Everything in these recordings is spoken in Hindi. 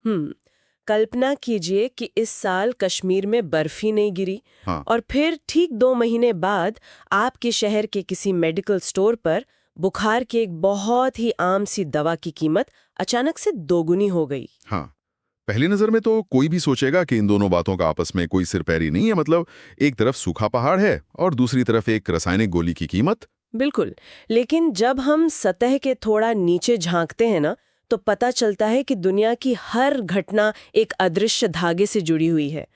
कल्पना कीजिए कि इस साल कश्मीर में बर्फ ही नहीं गिरी। हाँ। और फिर ठीक 2 महीने बाद आपके शहर के किसी मेडिकल स्टोर पर बुखार की एक बहुत ही आम सी दवा की कीमत अचानक से दोगुनी हो गई। हाँ, पहली नजर में तो कोई भी सोचेगा कि इन दोनों बातों का आपस में कोई सिरपैरी नहीं है। मतलब एक तरफ सूखा पहाड़ है और दूसरी तरफ एक रासायनिक गोली की कीमत। बिल्कुल, लेकिन जब हम सतह के थोड़ा नीचे झांकते हैं ना, तो पता चलता है कि दुनिया की हर घटना एक अदृश्य धागे से जुड़ी हुई है।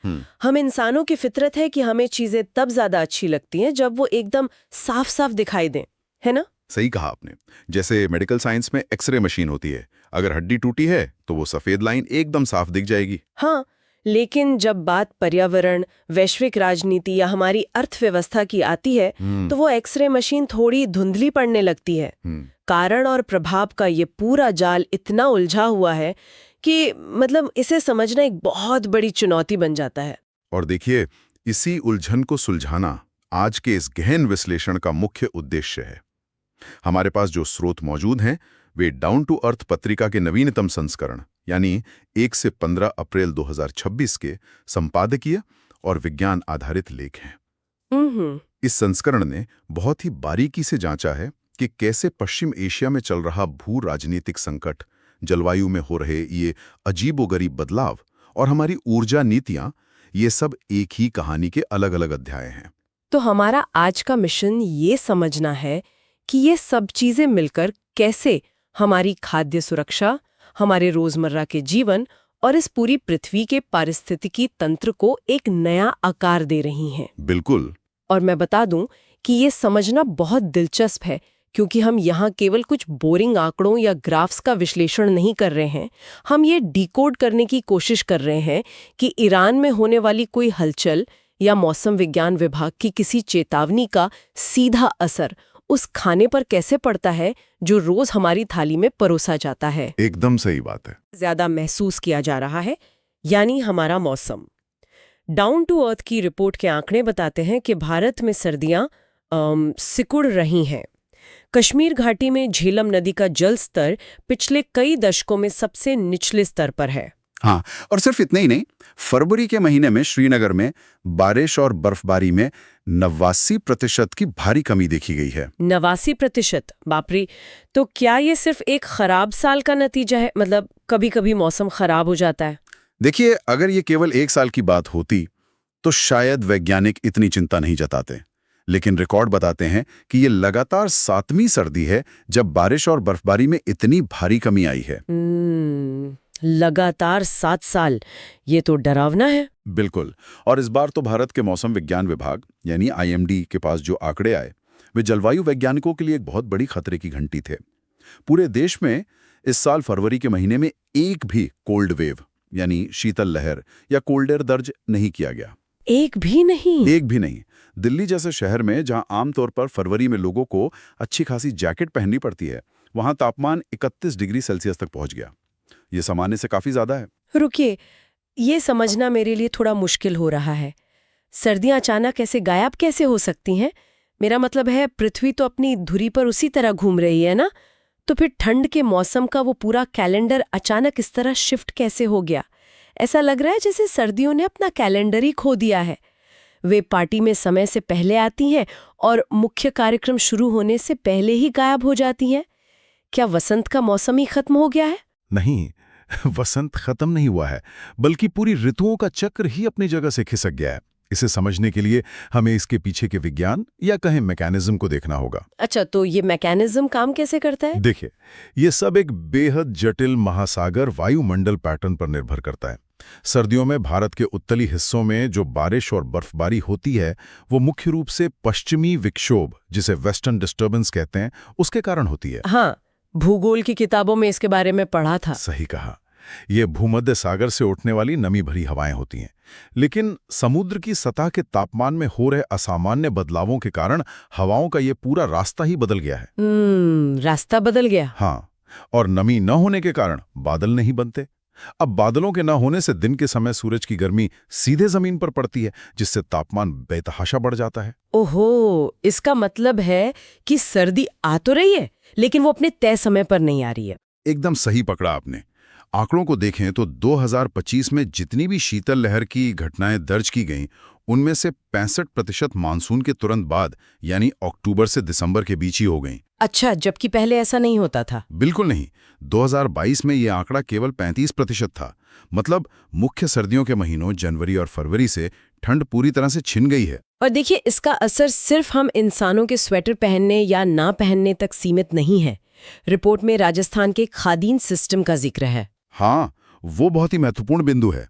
हम इंसानों की फितरत है कि हमें चीजें तब ज्यादा अच्छी लगती हैं जब वो एकदम साफ साफ दिखाई दें, है ना? सही कहा आपने। जैसे मेडिकल साइंस में एक्सरे मशीन होती है, अगर हड्डी टूटी है तो वो सफेद लाइन एकदम साफ दिख जाएगी। हाँ, लेकिन जब बात पर्यावरण, वैश्विक राजनीति या हमारी अर्थव्यवस्था की आती है, तो वो एक्सरे मशीन थोड़ी धुंधली पड़ने लगती है। कारण और प्रभाव का ये पूरा जाल इतना उलझा हुआ है कि मतलब इसे समझना एक बहुत बड़ी चुनौती बन जाता है। और देखिए, इसी उलझन को सुलझाना आज के इस गहन विश्लेषण का मुख्य उद्देश्य है। हमारे पास जो स्रोत मौजूद हैं वे डाउन टू अर्थ पत्रिका के नवीनतम संस्करण यानी 1 से 15 अप्रैल 2026 के संपादकीय और विज्ञान आधारित लेख हैं। इस संस्करण ने बहुत ही बारीकी से जांचा है कि कैसे पश्चिम एशिया में चल रहा भू राजनीतिक संकट, जलवायु में हो रहे ये अजीबोगरीब बदलाव और हमारी ऊर्जा नीतियां, ये सब एक ही कहानी के अलग अलग अध्याय हैं। तो हमारा आज का मिशन ये समझना है कि ये सब चीजें मिलकर कैसे हमारी खाद्य सुरक्षा, हमारे रोजमर्रा के जीवन और इस पूरी पृथ्वी के पारिस्थितिकी तंत्र को एक नया आकार दे रही हैं। बिल्कुल। और मैं बता दूं कि ये समझना बहुत दिलचस्प है, क्योंकि हम यहाँ केवल कुछ बोरिंग आंकड़ों या ग्राफ्स का विश्लेषण नहीं कर रहे हैं। हम ये डिकोड करने की कोशिश कर रहे हैं कि ईरान में होने वाली कोई हलचल या मौसम विज्ञान विभाग की किसी चेतावनी का सीधा असर उस खाने पर कैसे पड़ता है जो रोज हमारी थाली में परोसा जाता है। एकदम सही बात है। ज्यादा महसूस किया जा रहा है, यानी हमारा मौसम। डाउन टू अर्थ की रिपोर्ट के आंकड़े बताते हैं कि भारत में सर्दियां सिकुड़ रही हैं। कश्मीर घाटी में झेलम नदी का जल स्तर पिछले कई दशकों में सबसे निचले स्तर पर है। हाँ, और सिर्फ इतना ही नहीं, फरवरी के महीने में श्रीनगर में बारिश और बर्फबारी में 89% की भारी कमी देखी गई है। 89%? बाप रे! तो क्या ये सिर्फ एक खराब साल का नतीजा है? मतलब कभी कभी मौसम खराब हो जाता है? देखिए, अगर ये केवल एक साल की बात होती तो शायद वैज्ञानिक इतनी चिंता नहीं जताते, लेकिन रिकॉर्ड बताते हैं कि ये लगातार 7वीं सर्दी है जब बारिश और बर्फबारी में इतनी भारी कमी आई है। लगातार 7 साल, ये तो डरावना है। बिल्कुल। और इस बार तो भारत के मौसम विज्ञान विभाग यानी IMD के पास जो आंकड़े आए वे जलवायु वैज्ञानिकों के लिए एक बहुत बड़ी खतरे की घंटी थे। पूरे देश में इस साल फरवरी के महीने में एक भी कोल्ड वेव यानी शीतल लहर या कोल्ड एयर दर्ज नहीं किया गया। एक भी नहीं? एक भी नहीं। दिल्ली जैसे शहर में जहां आमतौर पर फरवरी में लोगों को अच्छी खासी जैकेट पहननी पड़ती है, वहां तापमान 31 डिग्री सेल्सियस तक पहुंच गया। ये सामान्य से काफी ज्यादा है। रुकिए, ये समझना मेरे लिए थोड़ा मुश्किल हो रहा है। सर्दियां अचानक ऐसे गायब कैसे हो सकती हैं? मेरा मतलब है, पृथ्वी तो अपनी धुरी पर उसी तरह घूम रही है ना? तो फिर ठंड के मौसम का वो पूरा कैलेंडर अचानक इस तरह शिफ्ट कैसे हो गया? ऐसा लग रहा है जैसे सर्दियों ने अपना कैलेंडर ही खो दिया है। वे पार्टी में समय से पहले आती हैं और मुख्य कार्यक्रम शुरू होने से पहले ही गायब हो जाती हैं। क्या वसंत का मौसम ही खत्म हो गया है? नहीं, वसंत खत्म नहीं हुआ है, बल्कि पूरी ऋतुओं का चक्र ही अपनी जगह से खिसक गया है। इसे समझने के लिए हमें इसके पीछे के विज्ञान या कहें मैकेनिज्म को देखना होगा। अच्छा, तो ये मैकेनिज्म काम कैसे करता है? देखिए, ये सब एक बेहद जटिल महासागर वायुमंडल पैटर्न पर निर्भर करता है। सर्दियों में भारत के उत्तरी हिस्सों में जो बारिश और बर्फबारी होती है, वो मुख्य रूप से पश्चिमी विक्षोभ, जिसे वेस्टर्न डिस्टर्बेंस कहते हैं, उसके कारण होती है। हाँ, भूगोल की किताबों में इसके बारे में पढ़ा था। सही कहा। ये भूमध्य सागर से उठने वाली नमी भरी हवाएं होती हैं, लेकिन समुद्र की सतह के तापमान में हो रहे असामान्य बदलावों के कारण हवाओं का ये पूरा रास्ता ही बदल गया है। रास्ता बदल गया? हाँ, और नमी न होने के कारण बादल नहीं बनते। अब बादलों के न होने से दिन के समय सूरज की गर्मी सीधे जमीन पर पड़ती है, जिससे तापमान बेतहाशा बढ़ जाता है। ओहो, इसका मतलब है कि सर्दी आ तो रही है, लेकिन वो अपने तय समय पर नहीं आ रही है। एकदम सही पकड़ा आपने। आंकड़ों को देखें तो 2025 में जितनी भी शीतल लहर की घटनाएं दर्ज की गईं, उनमें से 65% मानसून के तुरंत बाद यानी अक्टूबर से दिसंबर के बीच ही हो गईं। अच्छा, जबकि पहले ऐसा नहीं होता था। बिल्कुल नहीं। 2022 में ये आंकड़ा केवल 35% था। मतलब मुख्य सर्दियों के महीनों जनवरी और फरवरी से ठंड पूरी तरह से छिन गई है। और देखिए, इसका असर सिर्फ हम इंसानों के स्वेटर पहनने या ना पहनने तक सीमित नहीं है। रिपोर्ट में राजस्थान के खादीन सिस्टम का जिक्र है। हाँ, वो बहुत ही महत्वपूर्ण बिंदु है।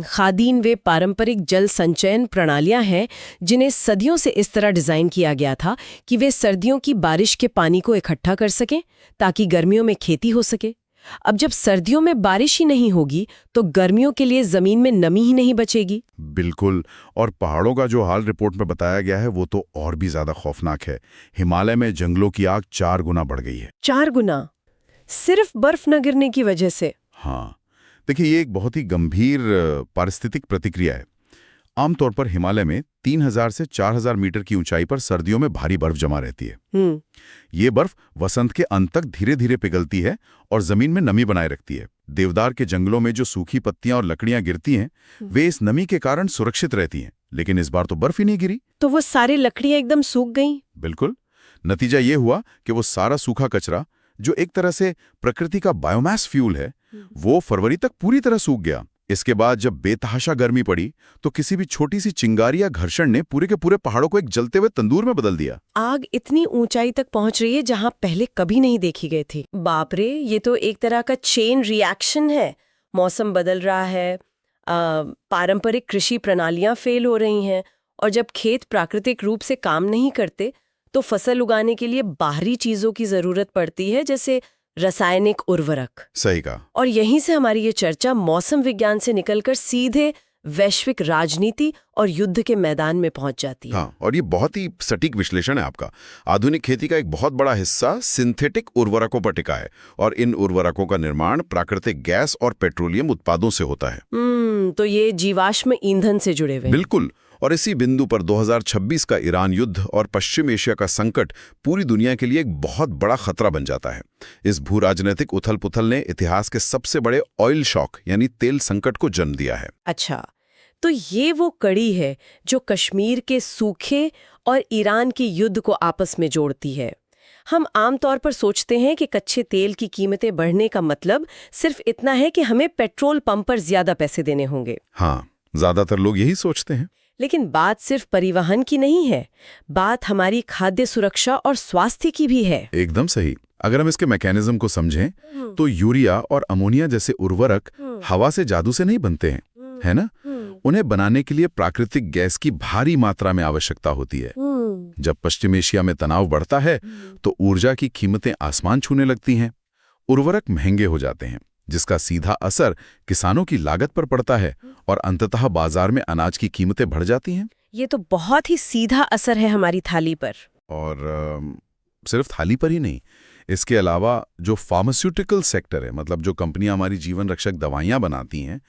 खादीन वे पारंपरिक जल संचयन प्रणालियां हैं जिन्हें सदियों से इस तरह डिजाइन किया गया था कि वे सर्दियों की बारिश के पानी को इकट्ठा कर सकें ताकि गर्मियों में खेती हो सके। अब जब सर्दियों में बारिश ही नहीं होगी तो गर्मियों के लिए जमीन में नमी ही नहीं बचेगी। बिल्कुल। और पहाड़ों का जो हाल रिपोर्ट में बताया गया है वो तो और भी ज्यादा खौफनाक है। हिमालय में जंगलों की आग 4 गुना बढ़ गई है। 4 गुना? सिर्फ बर्फ न गिरने की वजह से? हाँ, देखिए, ये एक बहुत ही गंभीर पारिस्थितिक प्रतिक्रिया है। आमतौर पर हिमालय में 3000 से 4000 मीटर की ऊंचाई पर सर्दियों में भारी बर्फ जमा रहती है। ये बर्फ वसंत के अंत तक धीरे धीरे पिघलती है और जमीन में नमी बनाए रखती है। देवदार के जंगलों में जो सूखी पत्तियां और लकड़ियां गिरती हैं, वे इस नमी के कारण सुरक्षित रहती हैं। लेकिन इस बार तो बर्फ ही नहीं गिरी। तो वो सारी लकड़ियां एकदम सूख गईं? बिल्कुल। नतीजा ये हुआ कि वो सारा सूखा कचरा, जो एक तरह से प्रकृति का बायोमास फ्यूल है, वो फरवरी तक पूरी तरह सूख गया। इसके बाद जब बेतहाशा गर्मी पड़ी तो किसी भी छोटी सी चिंगारी या घर्षण ने पूरे के पूरे पहाड़ों को एक जलते हुए तंदूर में बदल दिया। आग इतनी ऊंचाई तक पहुंच रही है जहां पहले कभी नहीं देखी गई थी। बाप रे, ये तो एक तरह का चेन रिएक्शन है। मौसम बदल रहा है, पारंपरिक कृषि प्रणालियां फेल हो रही हैं, और जब खेत प्राकृतिक रूप से काम नहीं करते तो फसल उगाने के लिए बाहरी चीजों की जरूरत पड़ती है, जैसे रासायनिक उर्वरक। सही कहा। और यहीं से हमारी ये चर्चा मौसम विज्ञान से निकलकर सीधे वैश्विक राजनीति और युद्ध के मैदान में पहुंच जाती है। हाँ, और ये बहुत ही सटीक विश्लेषण है आपका। आधुनिक खेती का एक बहुत बड़ा हिस्सा सिंथेटिक उर्वरकों पर टिका है, और इन उर्वरकों का निर्माण प्राकृतिक गैस और पेट्रोलियम उत्पादों से होता है। तो ये जीवाश्म ईंधन से जुड़े हुए। बिल्कुल। और इसी बिंदु पर 2026 का ईरान युद्ध और पश्चिम एशिया का संकट पूरी दुनिया के लिए एक बहुत बड़ा खतरा बन जाता है। इस भू राजनीतिक उथल-पुथल ने इतिहास के सबसे बड़े ऑयल शॉक यानी तेल संकट को जन्म दिया है। अच्छा, तो ये वो कड़ी है जो कश्मीर के सूखे और ईरान के युद्ध को आपस में जोड़ती है। हम आमतौर पर सोचते हैं कि कच्चे तेल की कीमतें बढ़ने का मतलब सिर्फ इतना है कि हमें पेट्रोल पंप पर ज्यादा पैसे देने होंगे। हाँ, ज्यादातर लोग यही सोचते हैं। लेकिन बात सिर्फ परिवहन की नहीं है, बात हमारी खाद्य सुरक्षा और स्वास्थ्य की भी है। एकदम सही। अगर हम इसके मैकेनिज्म को समझें तो यूरिया और अमोनिया जैसे उर्वरक हवा से जादू से नहीं बनते हैं, है ना? उन्हें बनाने के लिए प्राकृतिक गैस की भारी मात्रा में आवश्यकता होती है। जब पश्चिम एशिया में तनाव बढ़ता है तो ऊर्जा की कीमतें आसमान छूने लगती हैं। उर्वरक महंगे हो जाते हैं, जिसका सीधा असर किसानों की लागत पर पड़ता है और अंततः बाजार में अनाज की कीमतें बढ़ जाती हैं। ये तो बहुत ही सीधा असर है हमारी थाली पर। और सिर्फ थाली पर ही नहीं, इसके अलावा जो फार्मास्यूटिकल सेक्टर है, मतलब जो कंपनियां हमारी जीवन रक्षक दवाइयां बनाती हैं,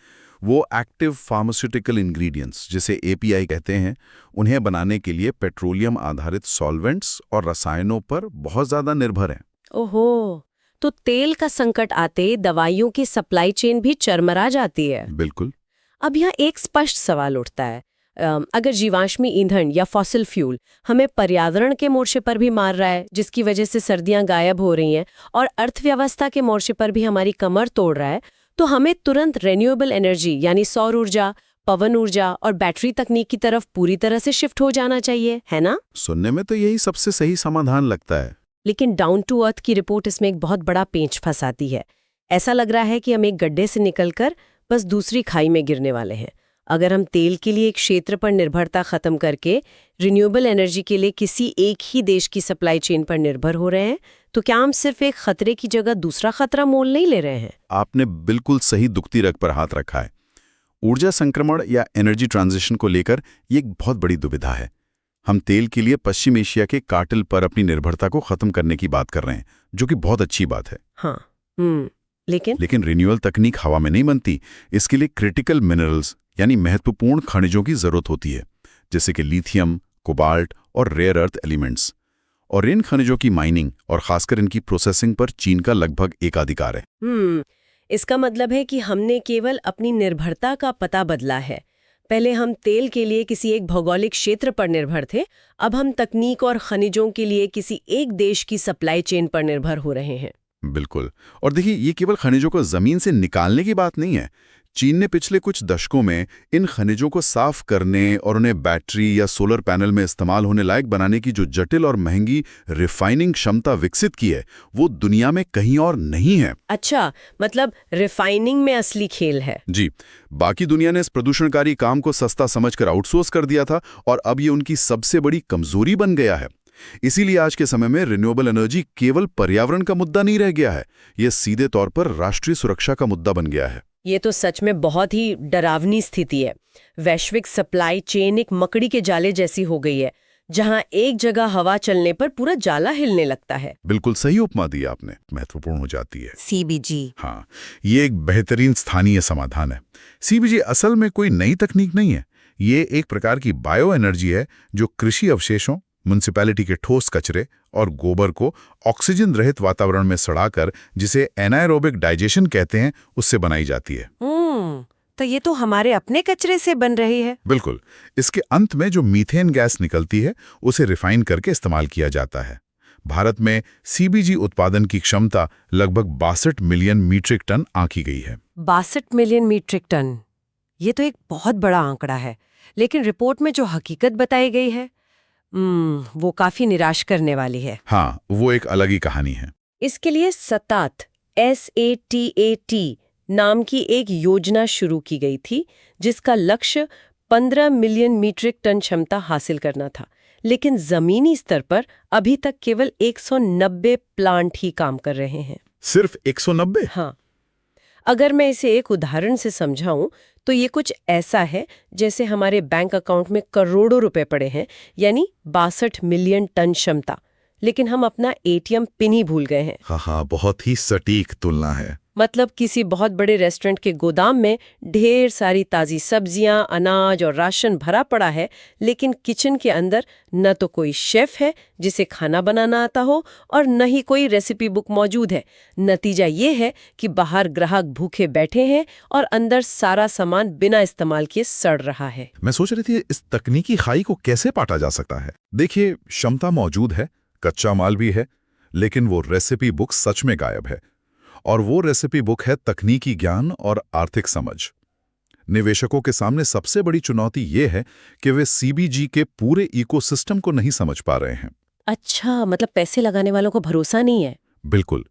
वो एक्टिव फार्मास्यूटिकल इंग्रेडिएंट्स जिसे API कहते हैं, उन्हें बनाने के लिए पेट्रोलियम आधारित सॉल्वेंट्स और रसायनों पर बहुत ज्यादा निर्भर हैं। ओहो, तो तेल का संकट आते दवाइयों की सप्लाई चेन भी चरमरा जाती है। बिल्कुल। अब यहाँ एक स्पष्ट सवाल उठता है, अगर जीवाश्मी ईंधन या फॉसिल फ्यूल हमें पर्यावरण के मोर्चे पर भी मार रहा है, जिसकी वजह से सर्दियां गायब हो रही हैं, और अर्थव्यवस्था के मोर्चे पर भी हमारी कमर तोड़ रहा है, तो हमें तुरंत रिन्यूएबल एनर्जी यानी सौर ऊर्जा, पवन ऊर्जा और बैटरी तकनीक की तरफ पूरी तरह से शिफ्ट हो जाना चाहिए, है ना? सुनने में तो यही सबसे सही समाधान लगता है। लेकिन डाउन टू अर्थ की रिपोर्ट इसमें एक बहुत बड़ा पेंच फंसाती है। ऐसा लग रहा है कि हम एक गड्ढे से निकलकर बस दूसरी खाई में गिरने वाले हैं। अगर हम तेल के लिए एक क्षेत्र पर निर्भरता खत्म करके रिन्यूएबल एनर्जी के लिए किसी एक ही देश की सप्लाई चेन पर निर्भर हो रहे हैं, तो क्या हम सिर्फ एक खतरे की जगह दूसरा खतरा मोल नहीं ले रहे हैं? आपने बिल्कुल सही दुखती रग पर हाथ रखा है। ऊर्जा संक्रमण या एनर्जी ट्रांजिशन को लेकर ये एक बहुत बड़ी दुविधा है। हम तेल के लिए पश्चिम एशिया के कार्टेल पर अपनी निर्भरता को खत्म करने की बात कर रहे हैं, जो कि बहुत अच्छी बात है। हाँ, लेकिन रिन्यूअल तकनीक हवा में नहीं बनती। इसके लिए क्रिटिकल मिनरल्स यानी महत्वपूर्ण खनिजों की जरूरत होती है, जैसे कि लिथियम, कोबाल्ट और रेयर अर्थ एलिमेंट्स। और इन खनिजों की माइनिंग और खासकर इनकी प्रोसेसिंग पर चीन का लगभग एकाधिकार है। इसका मतलब है कि हमने केवल अपनी निर्भरता का पता बदला है। पहले हम तेल के लिए किसी एक भौगोलिक क्षेत्र पर निर्भर थे, अब हम तकनीक और खनिजों के लिए किसी एक देश की सप्लाई चेन पर निर्भर हो रहे हैं। बिल्कुल। और देखिए, ये केवल खनिजों को जमीन से निकालने की बात नहीं है। चीन ने पिछले कुछ दशकों में इन खनिजों को साफ करने और उन्हें बैटरी या सोलर पैनल में इस्तेमाल होने लायक बनाने की जो जटिल और महंगी रिफाइनिंग क्षमता विकसित की है, वो दुनिया में कहीं और नहीं है। अच्छा, मतलब रिफाइनिंग में असली खेल है। जी, बाकी दुनिया ने इस प्रदूषणकारी काम को सस्ता समझकर आउटसोर्स कर दिया था और अब ये उनकी सबसे बड़ी कमजोरी बन गया है। इसीलिए आज के समय में रिन्यूएबल एनर्जी केवल पर्यावरण का मुद्दा नहीं रह गया है, ये सीधे तौर पर राष्ट्रीय सुरक्षा का मुद्दा बन गया है। ये तो सच में बहुत ही डरावनी स्थिति है। वैश्विक सप्लाई चेन एक मकड़ी के जाले जैसी हो गई है, जहां एक जगह हवा चलने पर पूरा जाला हिलने लगता है। बिल्कुल सही उपमा दी आपने, महत्वपूर्ण हो जाती है। CBG। हाँ, ये एक बेहतरीन स्थानीय समाधान है। CBG असल में कोई नई तकनीक नहीं है। ये एक प्रकार की बायो एनर्जी है जो कृषि अवशेषों, म्युनिसिपैलिटी के ठोस कचरे और गोबर को ऑक्सीजन रहित वातावरण में सड़ाकर, जिसे एनाएरोबिक डाइजेशन कहते हैं, उससे बनाई जाती है। तो ये तो हमारे अपने कचरे से बन रही है। बिल्कुल। इसके अंत में जो मीथेन गैस निकलती है, उसे रिफाइन करके इस्तेमाल किया जाता है। भारत में CBG उत्पादन की क्षमता लगभग 62 मिलियन मीट्रिक टन आंकी गई है। 62 मिलियन मीट्रिक टन, ये तो एक बहुत बड़ा आंकड़ा है। लेकिन रिपोर्ट में जो हकीकत बताई गई है, वो काफी निराश करने वाली है। हाँ, वो एक अलग ही कहानी है। इसके लिए SATAT नाम की एक योजना शुरू की गई थी, जिसका लक्ष्य 15 मिलियन मीट्रिक टन क्षमता हासिल करना था। लेकिन जमीनी स्तर पर अभी तक केवल 190 प्लांट ही काम कर रहे हैं। सिर्फ 190? हाँ। अगर मैं इसे एक उदाहरण से समझाऊं तो ये कुछ ऐसा है जैसे हमारे बैंक अकाउंट में करोड़ों रुपए पड़े हैं, यानी 62 मिलियन टन क्षमता, लेकिन हम अपना ATM पिन ही भूल गए हैं। हाँ, बहुत ही सटीक तुलना है। मतलब किसी बहुत बड़े रेस्टोरेंट के गोदाम में ढेर सारी ताज़ी सब्जियां, अनाज और राशन भरा पड़ा है, लेकिन किचन के अंदर न तो कोई शेफ है जिसे खाना बनाना आता हो और न ही कोई रेसिपी बुक मौजूद है। नतीजा ये है कि बाहर ग्राहक भूखे बैठे हैं और अंदर सारा सामान बिना इस्तेमाल किए सड़ रहा है। मैं सोच रही थी, इस तकनीकी खाई को कैसे पाटा जा सकता है। देखिए, क्षमता मौजूद है, कच्चा माल भी है, लेकिन वो रेसिपी बुक सच में गायब है। और वो रेसिपी बुक है तकनीकी ज्ञान और आर्थिक समझ। निवेशकों के सामने सबसे बड़ी चुनौती ये है कि वे CBG के पूरे इकोसिस्टम को नहीं समझ पा रहे हैं। अच्छा, मतलब पैसे लगाने वालों को भरोसा नहीं है। बिल्कुल।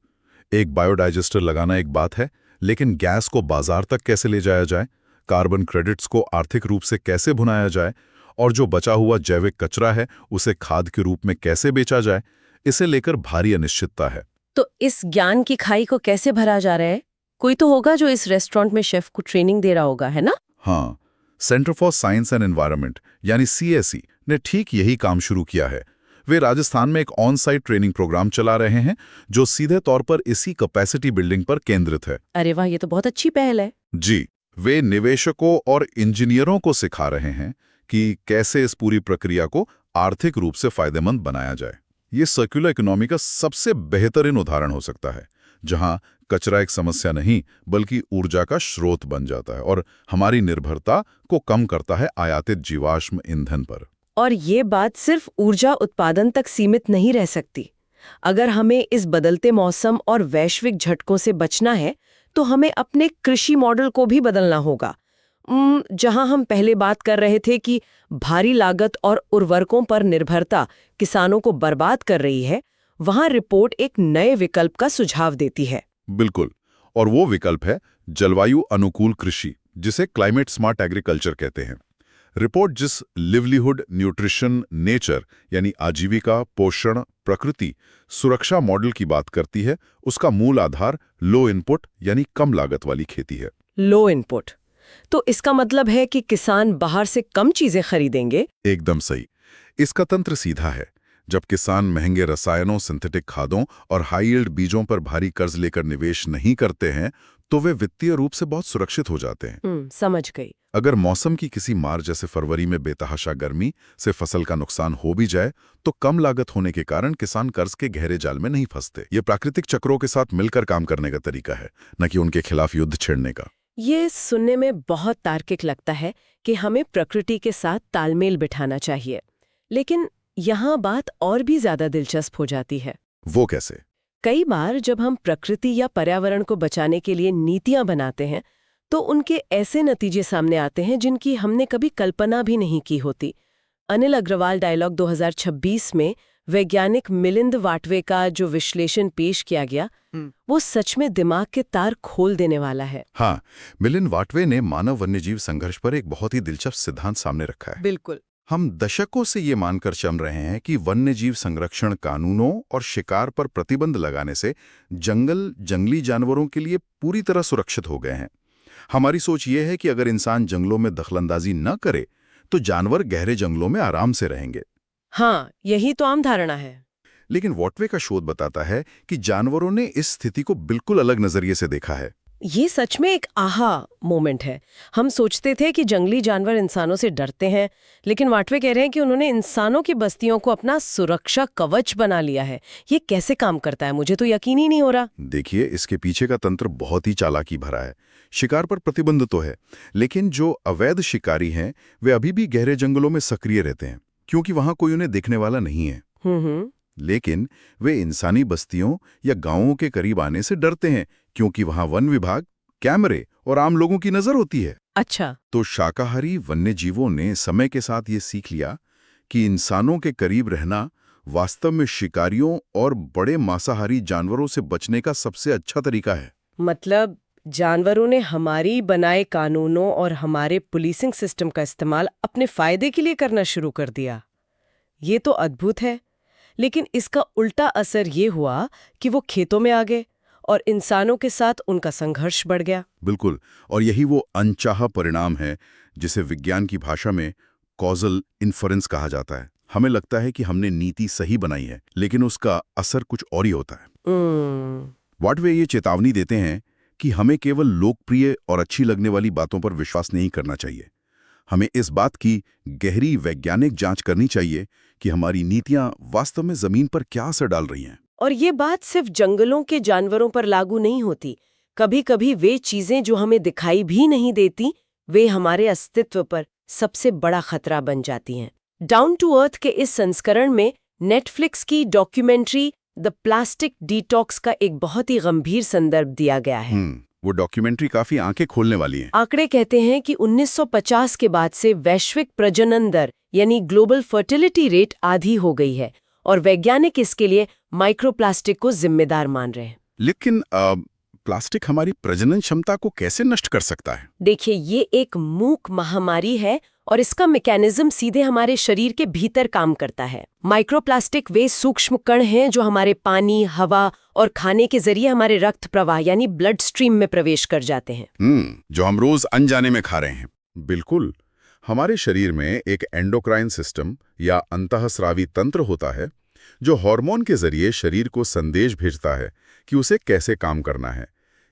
एक बायोडाइजेस्टर लगाना एक बात है, लेकिन गैस को बाजार तक कैसे ले जाया जाए, कार्बन क्रेडिट्स को आर्थिक रूप से कैसे भुनाया जाए, और जो बचा हुआ जैविक कचरा है उसे खाद के रूप में कैसे बेचा जाए, इसे लेकर भारी अनिश्चितता है। तो इस ज्ञान की खाई को कैसे भरा जा रहा है? कोई तो होगा जो इस रेस्टोरेंट में शेफ को ट्रेनिंग दे रहा होगा, है ना? हाँ, centre for science and environment यानी CSE ने ठीक यही काम शुरू किया है। वे राजस्थान में एक ऑन साइट ट्रेनिंग प्रोग्राम चला रहे हैं जो सीधे तौर पर इसी कैपेसिटी बिल्डिंग पर केंद्रित है। अरे वाह, ये तो बहुत अच्छी पहल है। जी, वे निवेशकों और इंजीनियरों को सिखा रहे हैं कि कैसे इस पूरी प्रक्रिया को आर्थिक रूप से फायदेमंद बनाया जाए। ये सर्कुलर इकोनॉमी का सबसे बेहतरीन उदाहरण हो सकता है, जहां कचरा एक समस्या नहीं बल्कि ऊर्जा का स्रोत बन जाता है और हमारी निर्भरता को कम करता है आयातित जीवाश्म ईंधन पर। और ये बात सिर्फ ऊर्जा उत्पादन तक सीमित नहीं रह सकती। अगर हमें इस बदलते मौसम और वैश्विक झटकों से बचना है तो हमें अपने कृषि मॉडल को भी बदलना होगा। जहां हम पहले बात कर रहे थे कि भारी लागत और उर्वरकों पर निर्भरता किसानों को बर्बाद कर रही है, वहां रिपोर्ट एक नए विकल्प का सुझाव देती है। बिल्कुल, और वो विकल्प है जलवायु अनुकूल कृषि, जिसे क्लाइमेट स्मार्ट एग्रीकल्चर कहते हैं। रिपोर्ट जिस लिवलीहुड न्यूट्रिशन नेचर यानी आजीविका, पोषण, प्रकृति, सुरक्षा मॉडल की बात करती है, उसका मूल आधार लो इनपुट यानी कम लागत वाली खेती है। लो इनपुट, तो इसका मतलब है कि किसान बाहर से कम चीजें खरीदेंगे? एकदम सही। इसका तंत्र सीधा है। जब किसान महंगे रसायनों, सिंथेटिक खादों और हाई यील्ड बीजों पर भारी कर्ज लेकर निवेश नहीं करते हैं, तो वे वित्तीय रूप से बहुत सुरक्षित हो जाते हैं। समझ गई। अगर मौसम की किसी मार जैसे फरवरी में बेतहाशा गर्मी से फसल का नुकसान हो भी जाए तो कम लागत होने के कारण किसान कर्ज के गहरे जाल में नहीं फंसते। ये प्राकृतिक चक्रों के साथ मिलकर काम करने का तरीका है, न कि उनके खिलाफ युद्ध छेड़ने का। ये सुनने में बहुत तार्किक लगता है कि हमें प्रकृति के साथ तालमेल बिठाना चाहिए, लेकिन यहाँ बात और भी ज्यादा दिलचस्प हो जाती है। वो कैसे? कई बार जब हम प्रकृति या पर्यावरण को बचाने के लिए नीतियां बनाते हैं तो उनके ऐसे नतीजे सामने आते हैं जिनकी हमने कभी कल्पना भी नहीं की होती। अनिल अग्रवाल डायलॉग 2026 में वैज्ञानिक मिलिंद वाटवे का जो विश्लेषण पेश किया गया वो सच में दिमाग के तार खोल देने वाला है। हाँ, मिलिंद वाटवे ने मानव वन्यजीव संघर्ष पर एक बहुत ही दिलचस्प सिद्धांत सामने रखा है। बिल्कुल। हम दशकों से ये मानकर चल रहे हैं कि वन्यजीव संरक्षण कानूनों और शिकार पर प्रतिबंध लगाने से जंगल जंगली जानवरों के लिए पूरी तरह सुरक्षित हो गए हैं। हमारी सोच ये है कि अगर इंसान जंगलों में दखलंदाजी न करे तो जानवर गहरे जंगलों में आराम से रहेंगे। हाँ, यही तो आम धारणा है। लेकिन वाटवे का शोध बताता है कि जानवरों ने इस स्थिति को बिल्कुल अलग नजरिए से देखा है। ये सच में एक आहा मोमेंट है। हम सोचते थे कि जंगली जानवर इंसानों से डरते हैं, लेकिन वाटवे कह रहे हैं कि उन्होंने इंसानों की बस्तियों को अपना सुरक्षा कवच बना लिया है। ये कैसे काम करता है, मुझे तो यकीन ही नहीं हो रहा। देखिए, इसके पीछे का तंत्र बहुत ही चालाकी भरा है। शिकार पर प्रतिबंध तो है, लेकिन जो अवैध शिकारी हैं वे अभी भी गहरे जंगलों में सक्रिय रहते हैं, क्योंकि वहां कोई उन्हें देखने वाला नहीं है। लेकिन वे इंसानी बस्तियों या गांवों के करीब आने से डरते हैं, क्योंकि वहां वन विभाग, कैमरे और आम लोगों की नजर होती है। अच्छा। तो शाकाहारी वन्यजीवों ने समय के साथ ये सीख लिया कि इंसानों के करीब रहना वास्तव में शिकारियों और बड़े मांसाहारी जानवरों से बचने का सबसे अच्छा तरीका है। मतलब जानवरों ने हमारी बनाए कानूनों और हमारे पुलिसिंग सिस्टम का इस्तेमाल अपने फायदे के लिए करना शुरू कर दिया। ये तो अद्भुत है। लेकिन इसका उल्टा असर ये हुआ कि वो खेतों में आ गए और इंसानों के साथ उनका संघर्ष बढ़ गया। बिल्कुल, और यही वो अनचाहा परिणाम है जिसे विज्ञान की भाषा में कॉजल इन्फरेंस कहा जाता है। हमें लगता है कि हमने नीति सही बनाई है, लेकिन उसका असर कुछ और ही होता है। वाटवे ये चेतावनी देते हैं कि हमें केवल लोकप्रिय और अच्छी लगने वाली बातों पर विश्वास नहीं करना चाहिए। हमें इस बात की गहरी वैज्ञानिक जांच करनी चाहिए कि हमारी नीतियां वास्तव में जमीन पर क्या असर डाल रही हैं। और ये बात सिर्फ जंगलों के जानवरों पर लागू नहीं होती। कभी कभी वे चीजें जो हमें दिखाई भी नहीं देती, वे हमारे अस्तित्व पर सबसे बड़ा खतरा बन जाती हैं। डाउन टू अर्थ के इस संस्करण में नेटफ्लिक्स की डॉक्यूमेंट्री द प्लास्टिक डिटॉक्स का एक बहुत ही गंभीर संदर्भ दिया गया है। वो डॉक्यूमेंट्री काफी आंखें खोलने वाली है। आंकड़े कहते हैं कि 1950 के बाद से वैश्विक प्रजनन दर यानी ग्लोबल फर्टिलिटी रेट आधी हो गई है और वैज्ञानिक इसके लिए माइक्रोप्लास्टिक को जिम्मेदार मान रहे हैं। लेकिन प्लास्टिक हमारी प्रजनन क्षमता को कैसे नष्ट कर सकता है? देखिए, ये एक मूक महामारी है और इसका मैकेनिज्म सीधे हमारे शरीर के भीतर काम करता है। माइक्रोप्लास्टिक वे सूक्ष्म कण हैं जो हमारे पानी, हवा और खाने के जरिए हमारे रक्त प्रवाह यानी ब्लड स्ट्रीम में प्रवेश कर जाते हैं। जो हम रोज अनजाने में खा रहे हैं। बिल्कुल, हमारे शरीर में एक एंडोक्राइन सिस्टम या अंतःस्रावी तंत्र होता है जो हार्मोन के जरिए शरीर को संदेश भेजता है कि उसे कैसे काम करना है।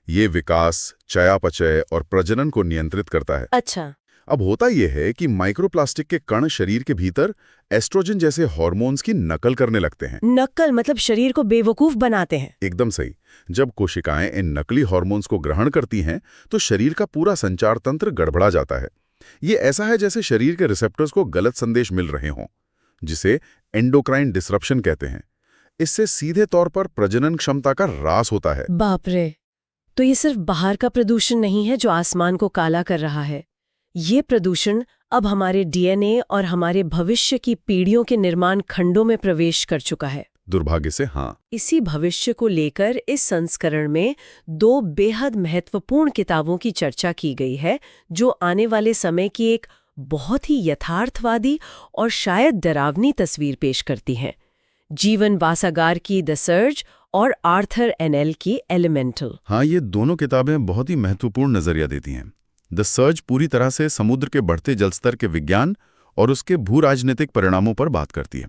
ये विकास, चयापचय और प्रजनन को नियंत्रित करता है। अच्छा। अब होता यह है कि माइक्रोप्लास्टिक के कण शरीर के भीतर एस्ट्रोजन जैसे हार्मोन्स की नकल करने लगते हैं। नकल मतलब शरीर को बेवकूफ बनाते हैं। एकदम सही। जब कोशिकाएं इन नकली हार्मोन्स को ग्रहण करती हैं तो शरीर का पूरा संचार तंत्र गड़बड़ा जाता है। ये ऐसा है जैसे शरीर के रिसेप्टर्स को गलत संदेश मिल रहे हों, जिसे एंडोक्राइन डिसरप्शन कहते हैं। इससे सीधे तौर पर प्रजनन क्षमता का ह्रास होता है। बाप रे! तो ये सिर्फ बाहर का प्रदूषण नहीं है जो आसमान को काला कर रहा है। ये प्रदूषण अब हमारे डीएनए और हमारे भविष्य की पीढ़ियों के निर्माण खंडों में प्रवेश कर चुका है। दुर्भाग्य से हाँ। इसी भविष्य को लेकर इस संस्करण में 2 बेहद महत्वपूर्ण किताबों की चर्चा की गई है जो आने वाले समय की एक बहुत ही यथार्थवादी और शायद डरावनी तस्वीर पेश करती हैं। जीवन वासागार की द सर्ज और आर्थर एनएल की एलिमेंटल। हाँ, ये दोनों किताबें बहुत ही महत्वपूर्ण नजरिया देती हैं। द सर्ज पूरी तरह से समुद्र के बढ़ते जलस्तर के विज्ञान और उसके भू-राजनीतिक परिणामों पर बात करती है।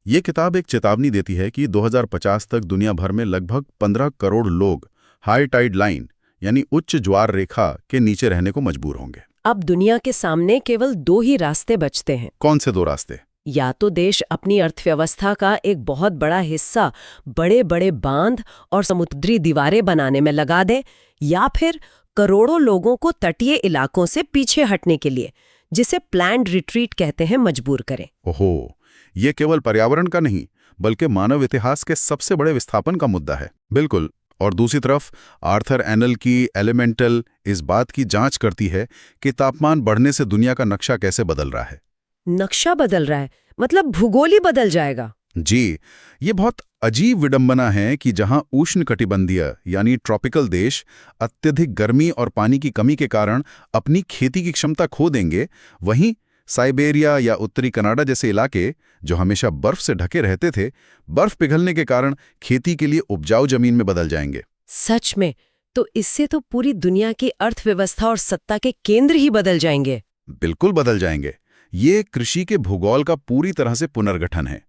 ये किताब एक चेतावनी देती है कि 2050 तक दुनिया भर में लगभग 15 करोड़ लोग हाई टाइड लाइन यानी उच्च ज्वार रेखा के नीचे रहने को मजबूर होंगे। अब दुनिया के सामने केवल 2 ही रास्ते बचते हैं। कौन से 2 रास्ते? या तो देश अपनी अर्थव्यवस्था का एक बहुत बड़ा हिस्सा बड़े बड़े बांध और समुद्री दीवारें बनाने में लगा दे, या फिर करोड़ों लोगों को तटीय इलाकों से पीछे हटने के लिए, जिसे प्लान्ड रिट्रीट कहते हैं, मजबूर करें। ओहो, ये केवल पर्यावरण का नहीं बल्कि मानव इतिहास के सबसे बड़े विस्थापन का मुद्दा है। बिल्कुल। और दूसरी तरफ आर्थर एनल की एलिमेंटल इस बात की जांच करती है कि तापमान बढ़ने से दुनिया का नक्शा कैसे बदल रहा है। नक्शा बदल रहा है मतलब भूगोल ही बदल जाएगा। जी, ये बहुत अजीब विडंबना है कि जहां उष्णकटिबंधीय यानी ट्रॉपिकल देश अत्यधिक गर्मी और पानी की कमी के कारण अपनी खेती की क्षमता खो देंगे, वहीं साइबेरिया या उत्तरी कनाडा जैसे इलाके जो हमेशा बर्फ से ढके रहते थे, बर्फ पिघलने के कारण खेती के लिए उपजाऊ जमीन में बदल जाएंगे। सच में? तो इससे तो पूरी दुनिया की अर्थव्यवस्था और सत्ता के केंद्र ही बदल जाएंगे। बिल्कुल बदल जाएंगे। ये कृषि के भूगोल का पूरी तरह से पुनर्गठन है।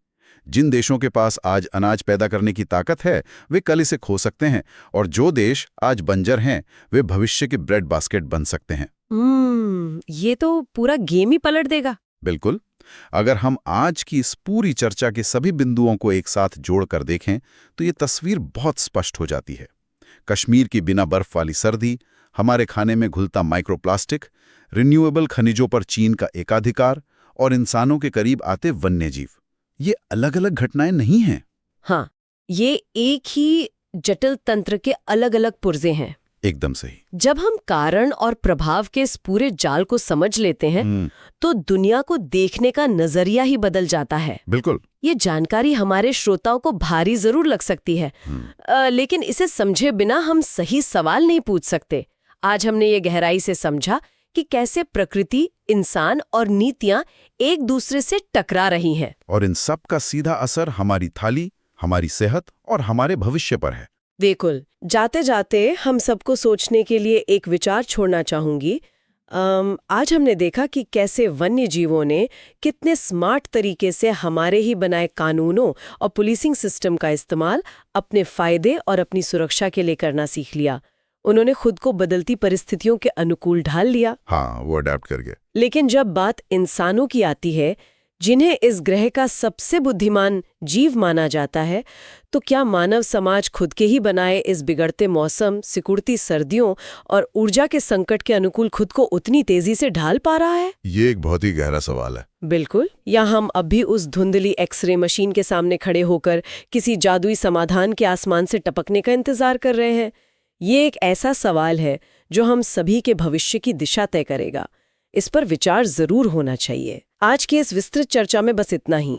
जिन देशों के पास आज अनाज पैदा करने की ताकत है, वे कल इसे खो सकते हैं, और जो देश आज बंजर हैं, वे भविष्य के ब्रेड बास्केट बन सकते हैं। ये तो पूरा गेम ही पलट देगा। बिल्कुल। अगर हम आज की इस पूरी चर्चा के सभी बिंदुओं को एक साथ जोड़कर देखें तो ये तस्वीर बहुत स्पष्ट हो जाती है। कश्मीर की बिना बर्फ वाली सर्दी, हमारे खाने में घुलता माइक्रोप्लास्टिक, रिन्यूएबल खनिजों पर चीन का एकाधिकार और इंसानों के करीब आते वन्यजीव, ये अलग अलग घटनाएं नहीं हैं। हाँ, ये एक ही जटिल तंत्र के अलग अलग पुर्जे हैं। एकदम सही। जब हम कारण और प्रभाव के इस पूरे जाल को समझ लेते हैं तो दुनिया को देखने का नजरिया ही बदल जाता है। बिल्कुल। ये जानकारी हमारे श्रोताओं को भारी जरूर लग सकती है, लेकिन इसे समझे बिना हम सही सवाल नहीं पूछ सकते। आज हमने ये गहराई से समझा कि कैसे प्रकृति, इंसान और नीतियां एक दूसरे से टकरा रही हैं, और इन सब का सीधा असर हमारी थाली, हमारी सेहत और हमारे भविष्य पर है। बिल्कुल। जाते जाते हम सबको सोचने के लिए एक विचार छोड़ना चाहूंगी। आज हमने देखा कि कैसे वन्य जीवों ने कितने स्मार्ट तरीके से हमारे ही बनाए कानूनों और पुलिसिंग सिस्टम का इस्तेमाल अपने फायदे और अपनी सुरक्षा के लिए करना सीख लिया। उन्होंने खुद को बदलती परिस्थितियों के अनुकूल ढाल लिया। हाँ, वो अडैप्ट कर गए। लेकिन जब बात इंसानों की आती है, जिन्हें इस ग्रह का सबसे बुद्धिमान जीव माना जाता है, तो क्या मानव समाज खुद के ही बनाए इस बिगड़ते मौसम, सिकुड़ती सर्दियों और ऊर्जा के संकट के अनुकूल खुद को उतनी तेजी से ढाल पा रहा है? ये एक बहुत ही गहरा सवाल है। बिल्कुल। या हम अब भी उस धुंधली एक्सरे मशीन के सामने खड़े होकर किसी जादुई समाधान के आसमान से टपकने का इंतजार कर रहे हैं? ये एक ऐसा सवाल है जो हम सभी के भविष्य की दिशा तय करेगा। इस पर विचार जरूर होना चाहिए। आज की इस विस्तृत चर्चा में बस इतना ही।